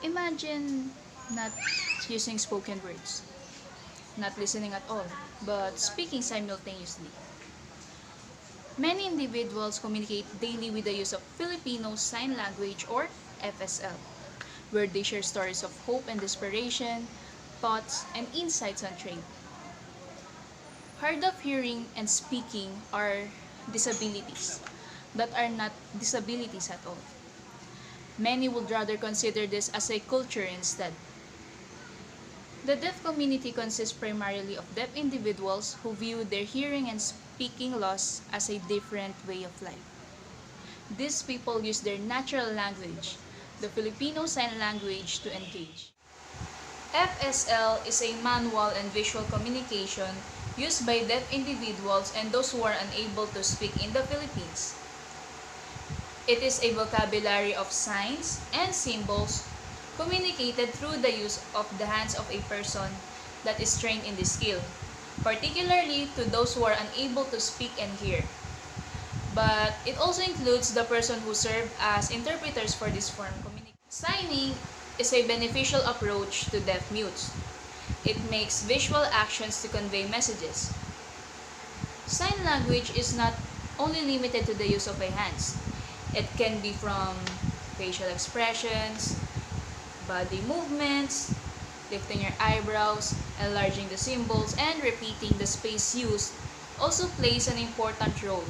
Imagine not using spoken words, not listening at all, but speaking simultaneously. Many individuals communicate daily with the use of Filipino Sign Language or FSL, where they share stories of hope and desperation, thoughts, and insights on trade. Hard of hearing and speaking are disabilities that are not disabilities at all. Many would rather consider this as a culture instead. The deaf community consists primarily of deaf individuals who view their hearing and speaking loss as a different way of life. These people use their natural language, the Filipino Sign Language, to engage. FSL is a manual and visual communication used by deaf individuals and those who are unable to speak in the Philippines. It is a vocabulary of signs and symbols communicated through the use of the hands of a person that is trained in this skill, particularly to those who are unable to speak and hear. But it also includes the person who serve as interpreters for this form of communication. Signing is a beneficial approach to deaf mutes. It makes visual actions to convey messages. Sign language is not only limited to the use of a hands. It can be from facial expressions, body movements, lifting your eyebrows, enlarging the symbols, and repeating the space used also plays an important role.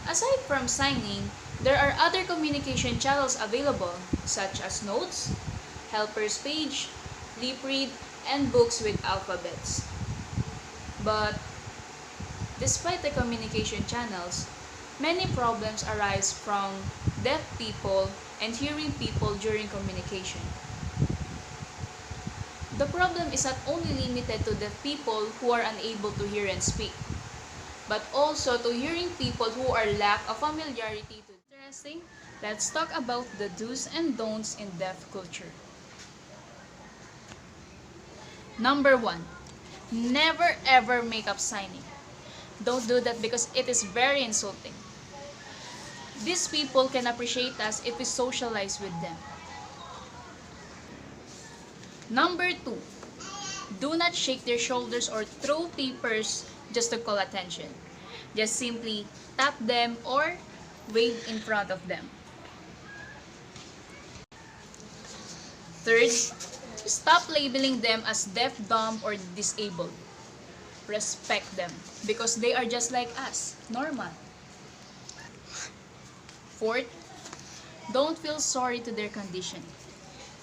Aside from signing, there are other communication channels available, such as notes, helper's page, lip read, and books with alphabets. But despite the communication channels, many problems arise from deaf people and hearing people during communication. The problem is not only limited to deaf people who are unable to hear and speak, but also to hearing people who are lack of familiarity to. Interesting. Let's talk about the do's and don'ts in deaf culture. Number 1. Never ever make up signing. Don't do that because it is very insulting. These people can appreciate us if we socialize with them. Number 2. Do not shake their shoulders or throw papers just to call attention. Just simply tap them or wave in front of them. Third, stop labeling them as deaf, dumb, or disabled. Respect them because they are just like us, normal. Fourth, don't feel sorry to their condition.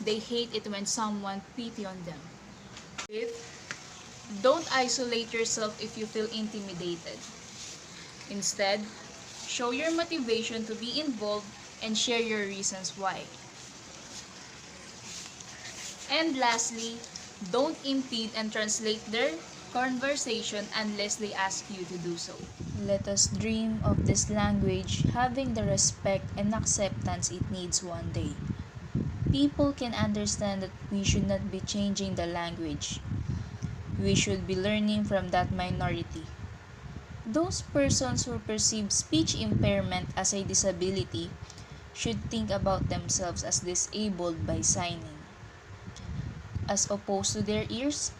They hate it when someone pity on them. Fifth, don't isolate yourself if you feel intimidated. Instead, show your motivation to be involved and share your reasons why. And lastly, don't impede and translate their conversation unless they ask you to do so. Let us dream of this language having the respect and acceptance it needs one day. People can understand that we should not be changing the language. We should be learning from that minority. Those persons who perceive speech impairment as a disability should think about themselves as disabled by signing. As opposed to their ears,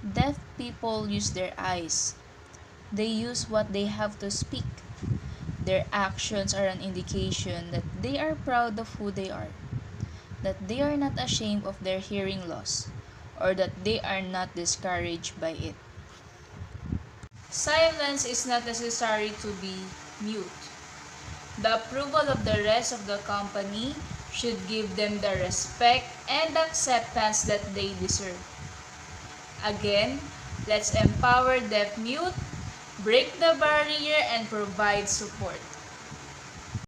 deaf people use their eyes. They use what they have to speak. Their actions are an indication that they are proud of who they are, that they are not ashamed of their hearing loss, or that they are not discouraged by it. Silence is not necessary to be mute. The approval of the rest of the company should give them the respect and acceptance that they deserve. Again, let's empower deaf mute, break the barrier, and provide support.